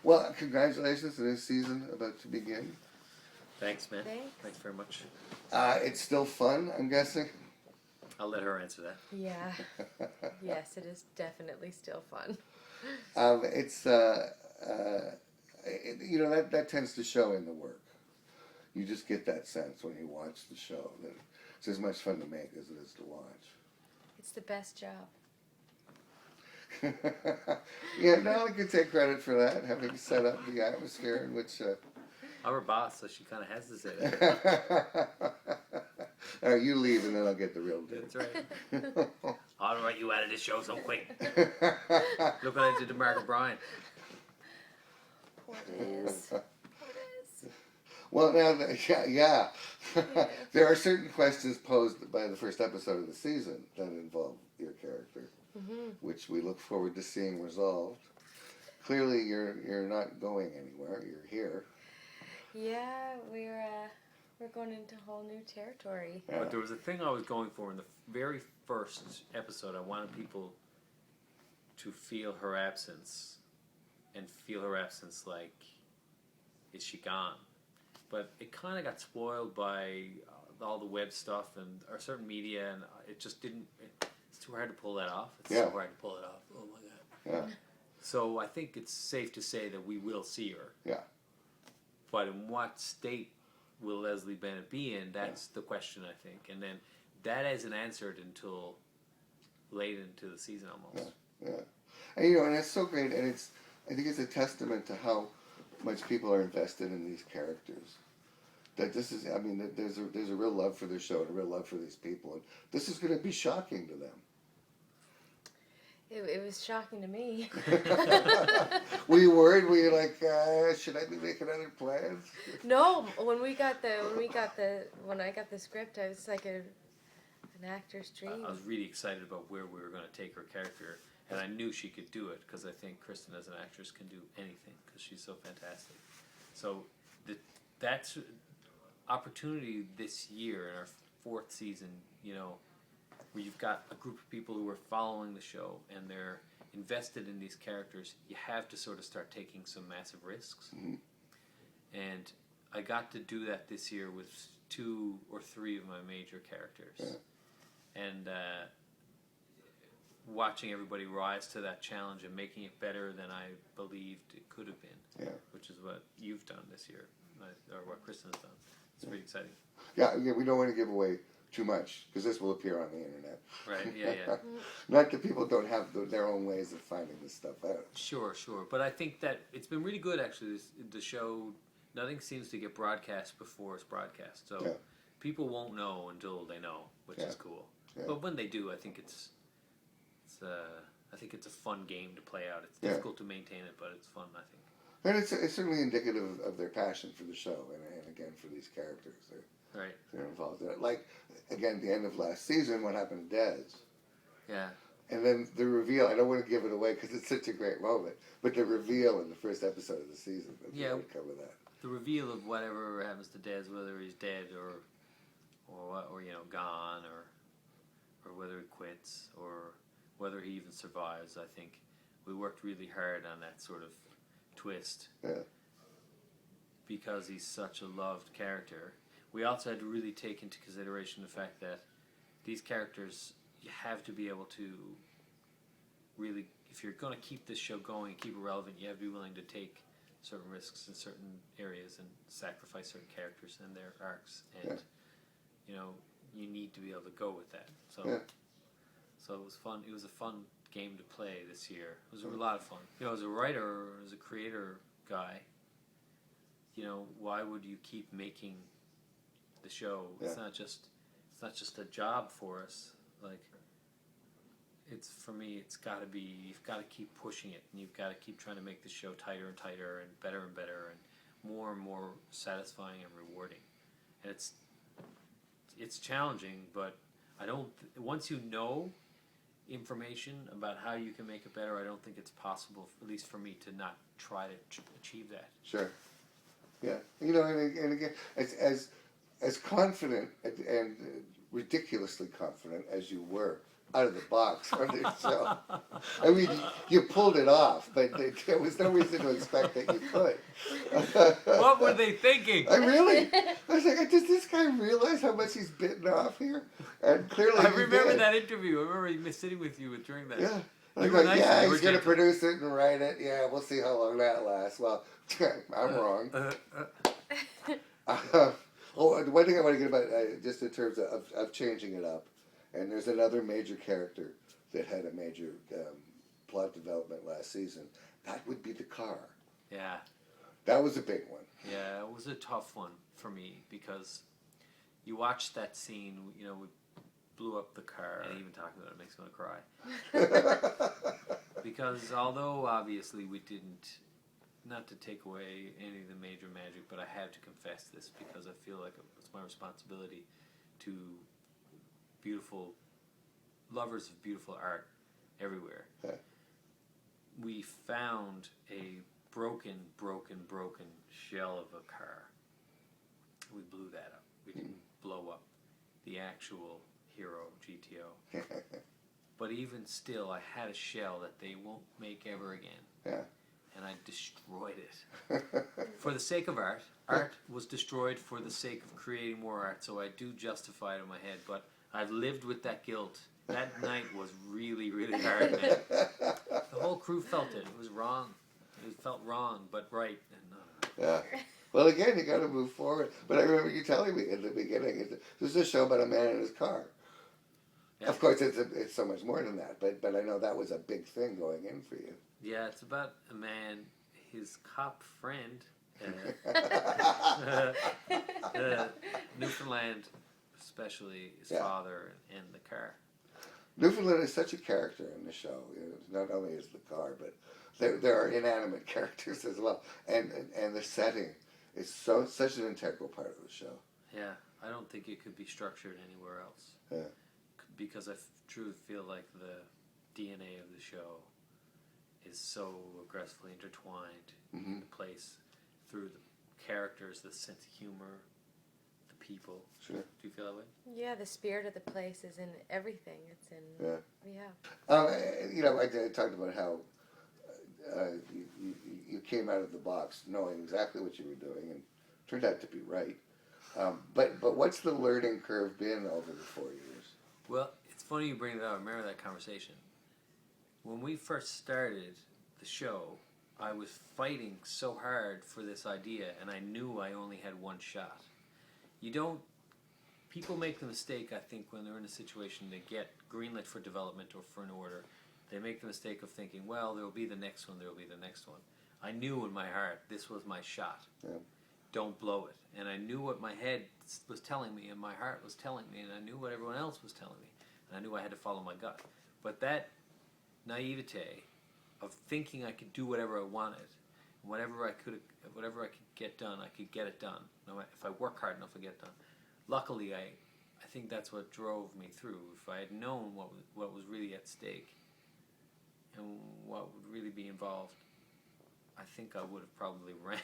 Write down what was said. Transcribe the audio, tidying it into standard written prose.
Well, congratulations on this season about to begin. Thanks, man. Thanks very much. It's still fun, I'm guessing. I'll let her answer that. Yeah. Yes, it is definitely still fun. It's that tends to show in the work. You just get that sense when you watch the show that it's as much fun to make as it is to watch. It's the best job. Yeah, no, I could take credit for that, having set up the atmosphere in which. I'm her boss, so she kind of has to say that. All right, you leave, and then I'll get the real deal. That's right. All right, you added this show so quick. Look what I did to Mark O'Brien. What is? Well, now, yeah. There are certain questions posed by the first episode of the season that involve your character, which we look forward to seeing resolved. Clearly, you're not going anywhere. You're here. Yeah, we're going into a whole new territory. Yeah. But there was a thing I was going for in the very first episode. I wanted people to feel her absence, and feel her absence like, is she gone? But it kind of got spoiled by all the web stuff and our certain media, and it just didn't. It's too hard to pull that off. It's so hard to pull it off. Oh my god. Yeah. So I think it's safe to say that we will see her. Yeah. But in what state will Leslie Bennett be in? That's the question, I think. And then that isn't answered until late into the season almost. Yeah. And and it's so great, and I think it's a testament to how much people are invested in these characters. That this is, that there's a real love for the show and a real love for these people, and this is going to be shocking to them. It was shocking to me. Were you worried? Were you like, should I be making other plans? No, when I got the script, I was like an actor's dream. I was really excited about where we were going to take her character, and I knew she could do it because I think Krystin as an actress can do anything because she's so fantastic. So that's opportunity this year in our fourth season, where you've got a group of people who are following the show and they're invested in these characters. You have to sort of start taking some massive risks. Mm-hmm. And I got to do that this year with 2 or 3 of my major characters. Yeah. And watching everybody rise to that challenge and making it better than I believed it could have been, which is what you've done this year, or what Krystin has done. It's pretty exciting. Yeah, we don't want to give away too much because this will appear on the internet. Right, yeah. Not that people don't have their own ways of finding this stuff out. Sure. But I think that it's been really good, actually. The show, nothing seems to get broadcast before it's broadcast. So people won't know until they know, which is cool. Yeah. But when they do, I think it's a fun game to play out. It's difficult to maintain it, but it's fun, I think. And it's certainly indicative of their passion for the show and again, for these characters. They're involved in it. Like, again, the end of last season, what happened to Des. Yeah. And then the reveal, I don't want to give it away because it's such a great moment, but the reveal in the first episode of the season, we cover that. The reveal of whatever happens to Des, whether he's dead or gone, or whether he quits, or whether he even survives. I think we worked really hard on that sort of twist. Yeah. Because he's such a loved character. We also had to really take into consideration the fact that these characters, you have to be able to really, if you're going to keep this show going, keep it relevant, you have to be willing to take certain risks in certain areas and sacrifice certain characters and their arcs. And, you need to be able to go with that. So it was fun. It was a fun game to play this year. It was a lot of fun. As a writer, or as a creator guy, why would you keep making the show? It's not just a job for us. Like, it's, for me, it's got to be, you've got to keep pushing it, and you've got to keep trying to make the show tighter and tighter and better and more satisfying and rewarding. And it's challenging, but once you know information about how you can make it better, I don't think it's possible, at least for me, to not try to achieve that. Sure. Yeah. And again, as confident and ridiculously confident as you were out of the box on this show. I mean, you pulled it off, but there was no reason to expect that you could. What were they thinking? I was like, does this guy realize how much he's bitten off here? And clearly I he remember did. that interview. I remember him sitting with you during that. Yeah. You Like, were nice, yeah, you were he's going to gentle. produce it and write it. Yeah, we'll see how long that lasts. Well, I'm wrong. One thing I want to get about, just in terms of changing it up, and there's another major character that had a major plot development last season. That would be the car. Yeah. That was a big one. Yeah, it was a tough one for me because you watch that scene, we blew up the car, and even talking about it makes me want to cry. Because although obviously we didn't, not to take away any of the major magic, but I have to confess this because I feel like it's my responsibility to beautiful lovers of beautiful art everywhere. Yeah. We found a broken shell of a car. We blew that up. We didn't blow up the actual hero GTO. But even still, I had a shell that they won't make ever again. Yeah. And I destroyed it. For the sake of art. Art was destroyed for the sake of creating more art, so I do justify it in my head, but I've lived with that guilt. That night was really, really hard, man. The whole crew felt it. It was wrong. It felt wrong, but right. And, Yeah. Well, again, you got to move forward. But I remember you telling me in the beginning, this is a show about a man in his car. yeah. Of course, it's so much more than that. But I know that was a big thing going in for you. Yeah, it's about a man, his cop friend, Newfoundland, especially his father and the car. Newfoundland is such a character in the show. Not only is the car, but there are inanimate characters as well. And the setting is such an integral part of the show. Yeah, I don't think it could be structured anywhere else. Yeah. Because I truly feel like the DNA of the show is so aggressively intertwined in the place through the characters, the sense of humor, the people. Sure. Do you feel that way? Yeah, the spirit of the place is in everything. It's in. I talked about how you came out of the box knowing exactly what you were doing and turned out to be right. But what's the learning curve been over the 4 years? Well, it's funny you bring it up. I remember that conversation. When we first started the show, I was fighting so hard for this idea, and I knew I only had one shot. People make the mistake, I think, when they're in a situation they get greenlit for development or for an order, they make the mistake of thinking, well, there will be the next one, there will be the next one. I knew in my heart this was my shot. Yeah. Don't blow it. And I knew what my head was telling me and my heart was telling me, and I knew what everyone else was telling me, and I knew I had to follow my gut. But that naivete of thinking I could do whatever I wanted, whatever I could get done, I could get it done. If I work hard enough, I get it done. Luckily, I think that's what drove me through. If I had known what was really at stake and what would really be involved, I think I would have probably ran.